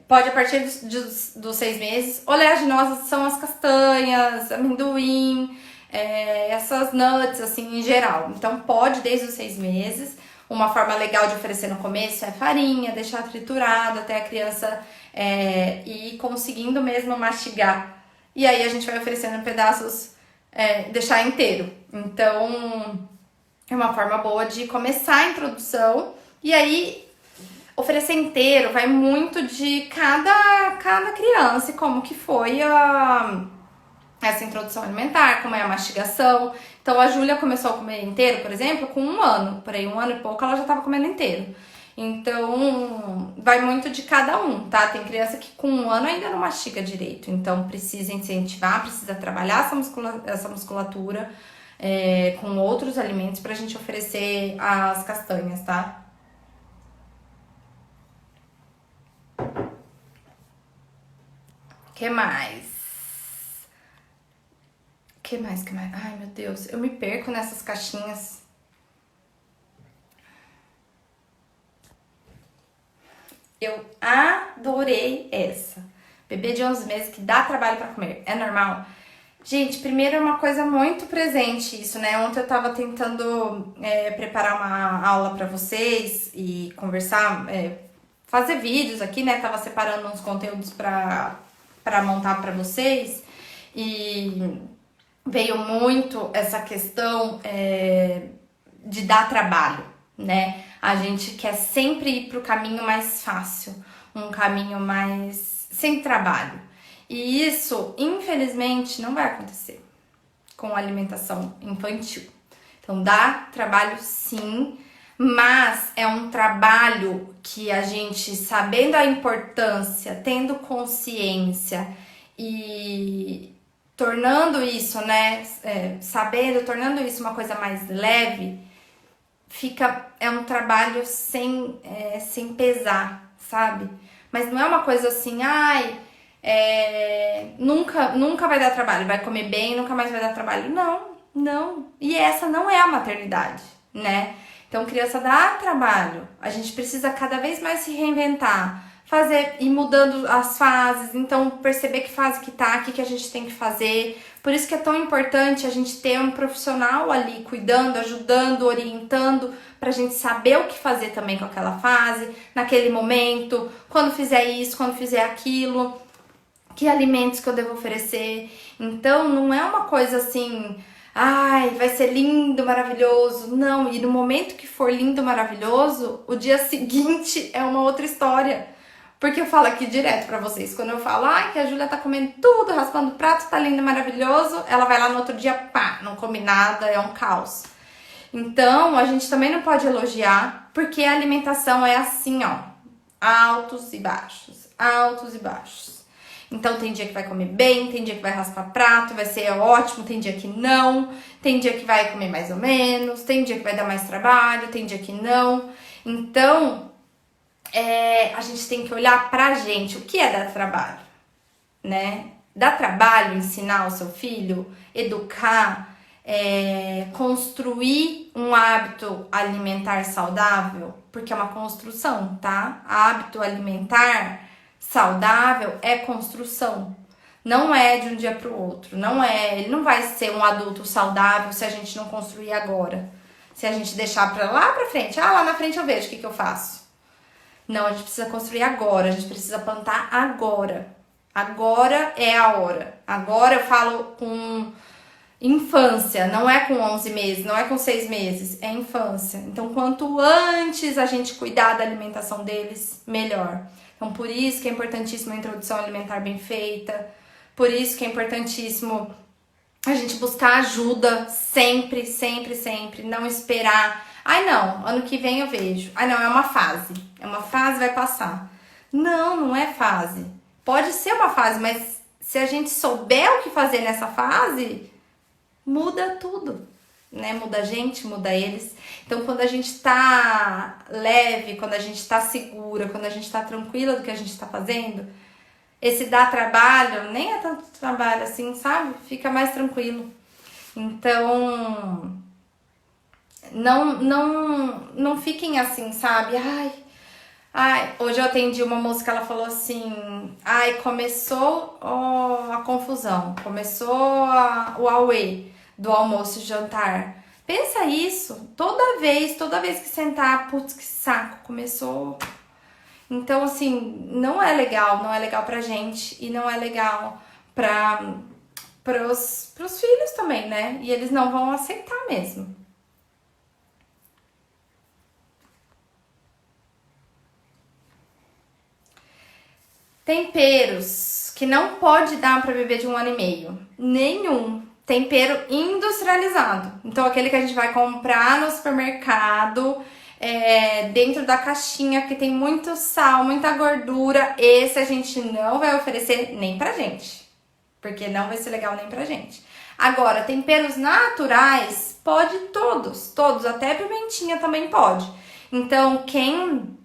pode a partir dos 6 meses, oleaginosas são as castanhas, amendoim, essas nuts, assim, em geral. Então, pode desde os 6 meses. Uma forma legal de oferecer no começo é farinha, deixar triturado até a criança ir conseguindo mesmo mastigar. E aí a gente vai oferecendo pedaços, deixar inteiro. Então, é uma forma boa de começar a introdução. E aí, oferecer inteiro vai muito de cada criança e como que foi essa introdução alimentar, como é a mastigação. Então, a Júlia começou a comer inteiro, por exemplo, com 1 ano. Por aí, 1 ano e pouco, ela já estava comendo inteiro. Então, vai muito de cada um, tá? Tem criança que com 1 ano ainda não mastiga direito. Então, precisa incentivar, precisa trabalhar essa musculatura com outros alimentos pra gente oferecer as castanhas, tá? Que mais? Que mais? Ai, meu Deus, eu me perco nessas caixinhas. Eu adorei essa. Bebê de 11 meses que dá trabalho pra comer. É normal? Gente, primeiro é uma coisa muito presente isso, né? Ontem eu tava tentando preparar uma aula pra vocês e conversar, fazer vídeos aqui, né? Tava separando uns conteúdos pra montar pra vocês e veio muito essa questão de dar trabalho, né? A gente quer sempre ir pro caminho mais fácil, um caminho mais sem trabalho. E isso, infelizmente, não vai acontecer com a alimentação infantil. Então, dá trabalho sim, mas é um trabalho que a gente, sabendo a importância, tendo consciência e tornando isso, né, tornando isso uma coisa mais leve, é um trabalho sem pesar, sabe? Mas não é uma coisa assim, ai, nunca vai dar trabalho, vai comer bem, nunca mais vai dar trabalho. Não, não. E essa não é a maternidade, né? Então, criança dá trabalho. A gente precisa cada vez mais se reinventar, ir mudando as fases, então perceber que fase que tá, o que a gente tem que fazer. Por isso que é tão importante a gente ter um profissional ali cuidando, ajudando, orientando, pra gente saber o que fazer também com aquela fase, naquele momento, quando fizer isso, quando fizer aquilo, que alimentos que eu devo oferecer. Então, não é uma coisa assim, ai, vai ser lindo, maravilhoso. Não, e no momento que for lindo, maravilhoso, o dia seguinte é uma outra história. Porque eu falo aqui direto pra vocês, quando eu falo, ai, que a Júlia tá comendo tudo, raspando o prato, tá lindo, maravilhoso, ela vai lá no outro dia, pá, não come nada, é um caos. Então, a gente também não pode elogiar, porque a alimentação é assim, ó, altos e baixos, altos e baixos. Então, tem dia que vai comer bem, tem dia que vai raspar prato, vai ser ótimo, tem dia que não, tem dia que vai comer mais ou menos, tem dia que vai dar mais trabalho, tem dia que não. Então, a gente tem que olhar pra gente, o que é dar trabalho, né? Dá trabalho ensinar o seu filho, educar, construir um hábito alimentar saudável, porque é uma construção, tá? Hábito alimentar saudável é construção. Não é de um dia pro outro. Ele não vai ser um adulto saudável se a gente não construir agora. Se a gente deixar pra lá pra frente. Ah, lá na frente eu vejo o que eu faço. Não, a gente precisa construir agora, a gente precisa plantar agora. Agora é a hora. Agora eu falo com infância, não é com 11 meses, não é com 6 meses, é infância. Então, quanto antes a gente cuidar da alimentação deles, melhor. Então, por isso que é importantíssimo a introdução alimentar bem feita, por isso que é importantíssimo a gente buscar ajuda sempre, sempre, sempre, não esperar. Ai, não, ano que vem eu vejo. Ai, não, é uma fase. É uma fase, vai passar. Não, não é fase. Pode ser uma fase, mas se a gente souber o que fazer nessa fase, muda tudo, né? Muda a gente, muda eles. Então, quando a gente tá leve, quando a gente tá segura, quando a gente tá tranquila do que a gente tá fazendo, esse dar trabalho, nem é tanto trabalho assim, sabe? Fica mais tranquilo. Então, não fiquem assim, sabe? Ai, hoje eu atendi uma moça que ela falou assim, ai, começou a confusão, começou o auê do almoço e jantar. Pensa isso, toda vez que sentar, putz, que saco, começou. Então, assim, não é legal pra gente e não é legal pros filhos também, né? E eles não vão aceitar mesmo. Temperos que não pode dar para bebê de 1 ano e meio. Nenhum. Tempero industrializado. Então, aquele que a gente vai comprar no supermercado, dentro da caixinha, que tem muito sal, muita gordura. Esse a gente não vai oferecer nem pra gente. Porque não vai ser legal nem pra gente. Agora, temperos naturais, pode todos. Todos, até pimentinha também pode. Então, quem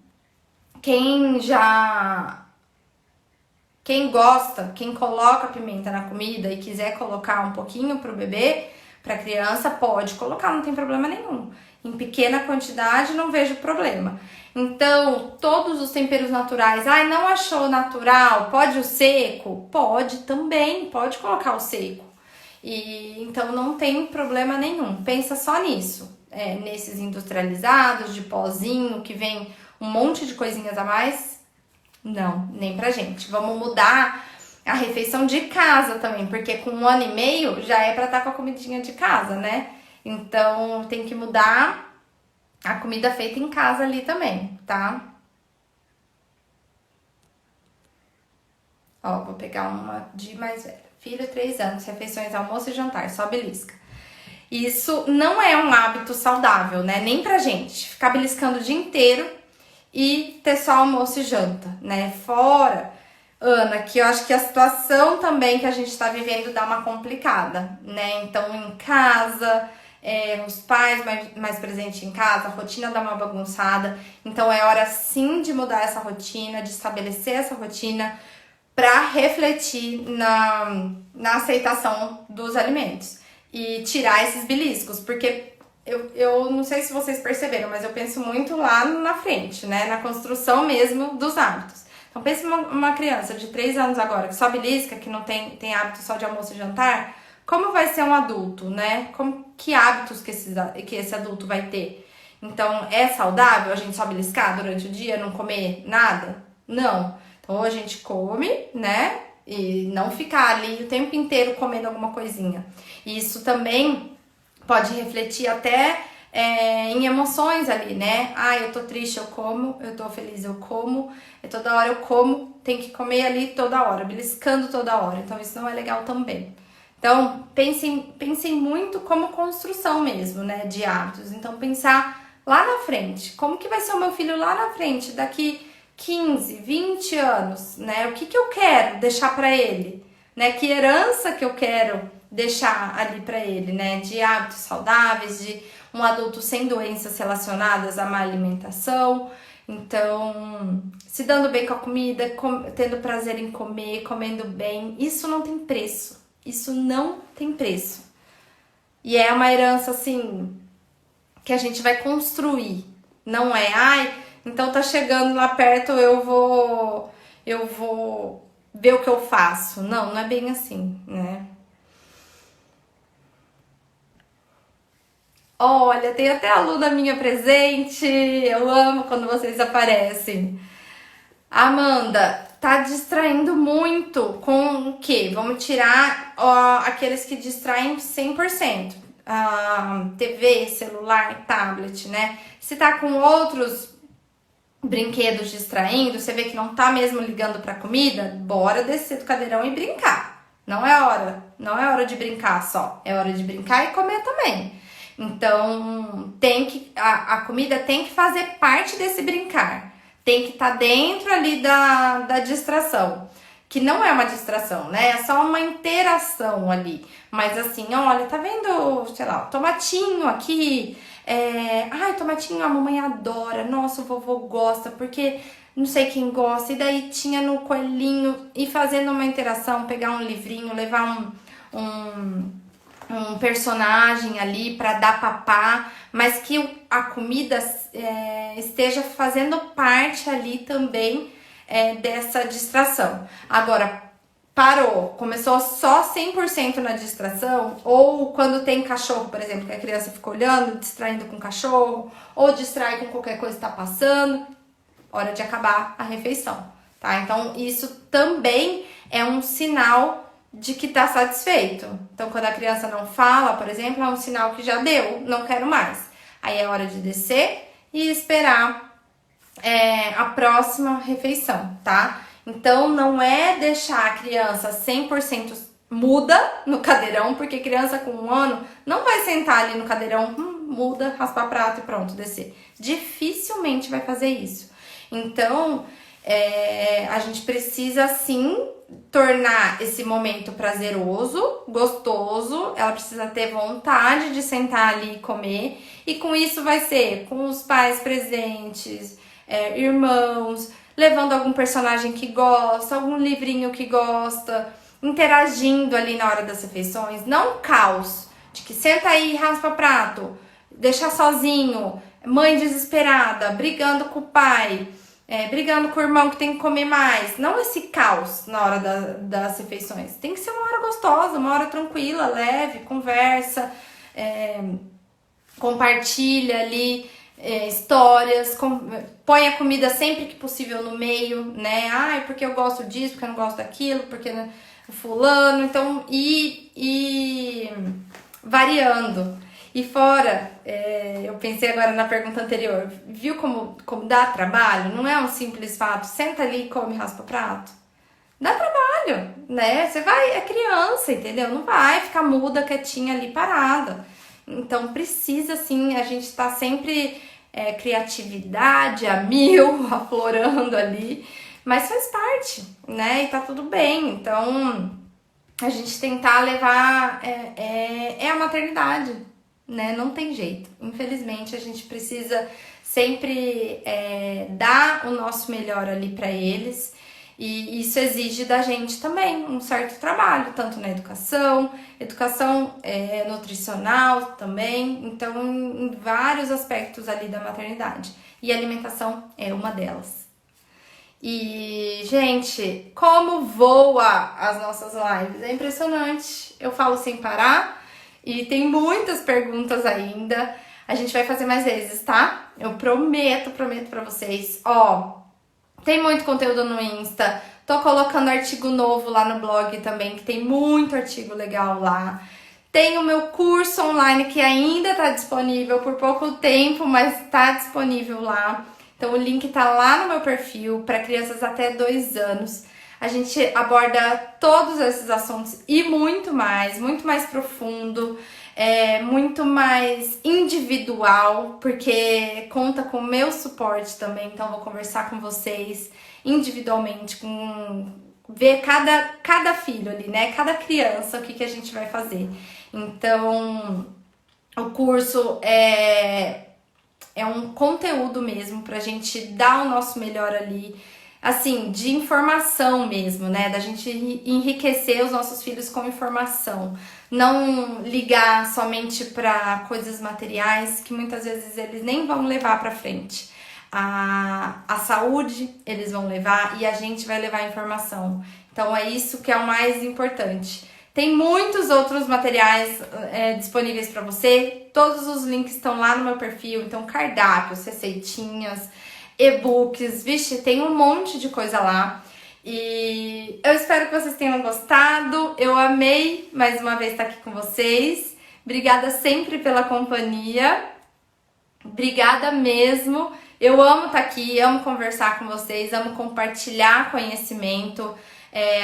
gosta, quem coloca pimenta na comida e quiser colocar um pouquinho pro bebê, pra criança, pode colocar, não tem problema nenhum. Em pequena quantidade, não vejo problema. Então, todos os temperos naturais, ai, não achou natural, pode o seco? Pode também, pode colocar o seco. E então não tem problema nenhum. Pensa só nisso. Nesses industrializados, de pozinho, que vem um monte de coisinhas a mais. Não, nem pra gente. Vamos mudar a refeição de casa também, porque com 1 ano e meio já é pra estar com a comidinha de casa, né? Então tem que mudar a comida feita em casa ali também, tá? Ó, vou pegar uma de mais velha. Filho, 3 anos, refeições, almoço e jantar, só belisca. Isso não é um hábito saudável, né? Nem pra gente. Ficar beliscando o dia inteiro e ter só almoço e janta, né? Fora, Ana, que eu acho que a situação também que a gente tá vivendo dá uma complicada, né? Então, em casa, os pais mais presentes em casa, a rotina dá uma bagunçada. Então, é hora sim de mudar essa rotina, de estabelecer essa rotina para refletir na aceitação dos alimentos e tirar esses beliscos, porque eu não sei se vocês perceberam, mas eu penso muito lá na frente, né, na construção mesmo dos hábitos. Então pense uma criança de 3 anos agora que só belisca, que não tem hábito só de almoço e jantar, como vai ser um adulto, né? Que hábitos que esse adulto vai ter? Então, é saudável a gente só beliscar durante o dia, não comer nada? Não. Então a gente come, né? E não ficar ali o tempo inteiro comendo alguma coisinha. E isso também pode refletir até em emoções ali, né? Ah, eu tô triste, eu como, eu tô feliz, eu como, toda hora eu como, tem que comer ali toda hora, beliscando toda hora. Então isso não é legal também. Então pensem muito como construção mesmo, né? De hábitos. Então pensar lá na frente, como que vai ser o meu filho lá na frente, daqui 15, 20 anos, né? O que eu quero deixar para ele, né? Que herança que eu quero deixar ali para ele, né? De hábitos saudáveis, de um adulto sem doenças relacionadas à má alimentação. Então, se dando bem com a comida, tendo prazer em comer, comendo bem, isso não tem preço. Isso não tem preço. E é uma herança, assim, que a gente vai construir. Não é, então tá chegando lá perto, eu vou ver o que eu faço. Não é bem assim, né? Olha, tem até aluna minha presente. Eu amo quando vocês aparecem. Amanda, tá distraindo muito com o quê? Vamos tirar aqueles que distraem 100%. TV, celular, tablet, né? Se tá com outros brinquedos distraindo, você vê que não tá mesmo ligando pra comida, bora descer do cadeirão e brincar. Não é hora de brincar só, é hora de brincar e comer também. Então, a comida tem que fazer parte desse brincar. Tem que estar dentro ali da distração. Que não é uma distração, né? É só uma interação ali. Mas assim, olha, tá vendo, sei lá, tomatinho aqui. Ai, tomatinho a mamãe adora. Nossa, o vovô gosta, porque não sei quem gosta. E daí tinha no coelhinho, e fazendo uma interação, pegar um livrinho, levar um personagem ali para dar papá, mas que a comida esteja fazendo parte ali também dessa distração. Agora, parou, começou só 100% na distração, ou quando tem cachorro, por exemplo, que a criança fica olhando, distraindo com o cachorro, ou distrai com qualquer coisa que tá passando, hora de acabar a refeição, tá? Então, isso também é um sinal de que tá satisfeito. Então, quando a criança não fala, por exemplo, é um sinal que já deu, não quero mais. Aí é hora de descer e esperar a próxima refeição, tá? Então, não é deixar a criança 100% muda no cadeirão, porque criança com 1 ano não vai sentar ali no cadeirão, muda, raspar prato e pronto, descer. Dificilmente vai fazer isso. Então, a gente precisa sim tornar esse momento prazeroso, gostoso, ela precisa ter vontade de sentar ali e comer, e com isso vai ser com os pais presentes, irmãos, levando algum personagem que gosta, algum livrinho que gosta, interagindo ali na hora das refeições, não caos, de que senta aí e raspa prato, deixar sozinho, mãe desesperada, brigando com o pai, brigando com o irmão que tem que comer mais. Não esse caos na hora das refeições. Tem que ser uma hora gostosa, uma hora tranquila, leve, conversa, compartilha ali histórias, põe a comida sempre que possível no meio, né? Ai, porque eu gosto disso, porque eu não gosto daquilo, porque o fulano. Então, e variando. E fora, eu pensei agora na pergunta anterior, viu como dá trabalho? Não é um simples fato, senta ali e come e raspa o prato. Dá trabalho, né? Você vai, é criança, entendeu? Não vai ficar muda, quietinha ali, parada. Então precisa, sim, a gente tá sempre criatividade a mil, aflorando ali, mas faz parte, né? E tá tudo bem. Então, a gente tentar levar a maternidade, né? Não tem jeito. Infelizmente, a gente precisa sempre dar o nosso melhor ali para eles. E isso exige da gente também um certo trabalho, tanto na educação nutricional também, então em vários aspectos ali da maternidade. E a alimentação é uma delas. E, gente, como voa as nossas lives, é impressionante. Eu falo sem parar e tem muitas perguntas ainda. A gente vai fazer mais vezes, tá? Eu prometo pra vocês. Tem muito conteúdo no Insta. Tô colocando artigo novo lá no blog também, que tem muito artigo legal lá. Tem o meu curso online que ainda tá disponível por pouco tempo, mas tá disponível lá. Então o link tá lá no meu perfil para crianças até 2 anos. A gente aborda todos esses assuntos e muito mais profundo. Muito mais individual, porque conta com o meu suporte também, então vou conversar com vocês individualmente, ver cada filho ali, né? Cada criança, o que a gente vai fazer. Então, o curso é um conteúdo mesmo pra gente dar o nosso melhor ali, assim, de informação mesmo, né? Da gente enriquecer os nossos filhos com informação. Não ligar somente para coisas materiais, que muitas vezes eles nem vão levar para frente. A saúde eles vão levar e a gente vai levar a informação. Então é isso que é o mais importante. Tem muitos outros materiais disponíveis para você. Todos os links estão lá no meu perfil. Então, cardápios, receitinhas, e-books, vixe, tem um monte de coisa lá. E eu espero que vocês tenham gostado. Eu amei mais uma vez estar aqui com vocês. Obrigada sempre pela companhia. Obrigada mesmo. Eu amo estar aqui, amo conversar com vocês, amo compartilhar conhecimento.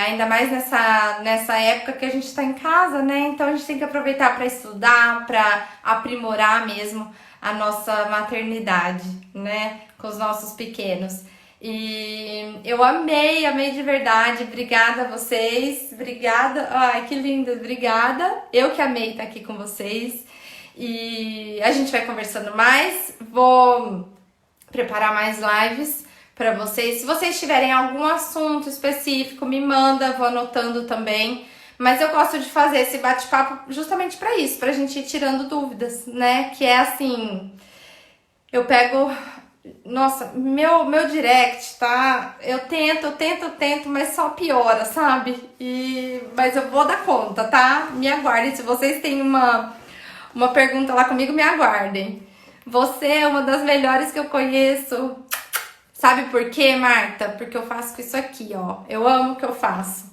Ainda mais nessa época que a gente está em casa, né? Então a gente tem que aproveitar para estudar, para aprimorar mesmo a nossa maternidade, né? Com os nossos pequenos. E eu amei de verdade. Obrigada a vocês. Obrigada. Ai, que lindo. Obrigada. Eu que amei estar aqui com vocês. E a gente vai conversando mais. Vou preparar mais lives para vocês. Se vocês tiverem algum assunto específico, me manda, vou anotando também. Mas eu gosto de fazer esse bate-papo justamente para isso, pra gente ir tirando dúvidas, né? Que é assim, eu pego, nossa, meu direct, tá? Eu tento, mas só piora, sabe? Mas eu vou dar conta, tá? Me aguardem, se vocês têm uma pergunta lá comigo, me aguardem. Você é uma das melhores que eu conheço. Sabe por quê, Marta? Porque eu faço com isso aqui, ó. Eu amo o que eu faço.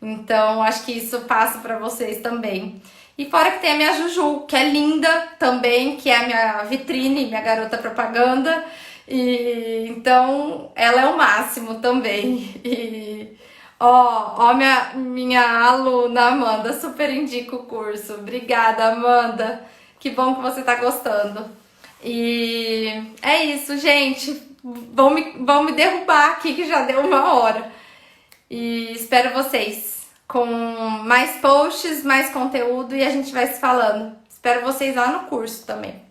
Então, acho que isso passa pra vocês também. E fora que tem a minha Juju, que é linda também, que é a minha vitrine, minha garota propaganda. E então, ela é o máximo também. E ó, minha aluna Amanda, super indica o curso. Obrigada, Amanda. Que bom que você tá gostando. E é isso, gente. Vão me derrubar aqui que já deu 1 hora. E espero vocês com mais posts, mais conteúdo e a gente vai se falando. Espero vocês lá no curso também.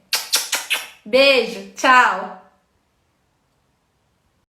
Beijo, tchau!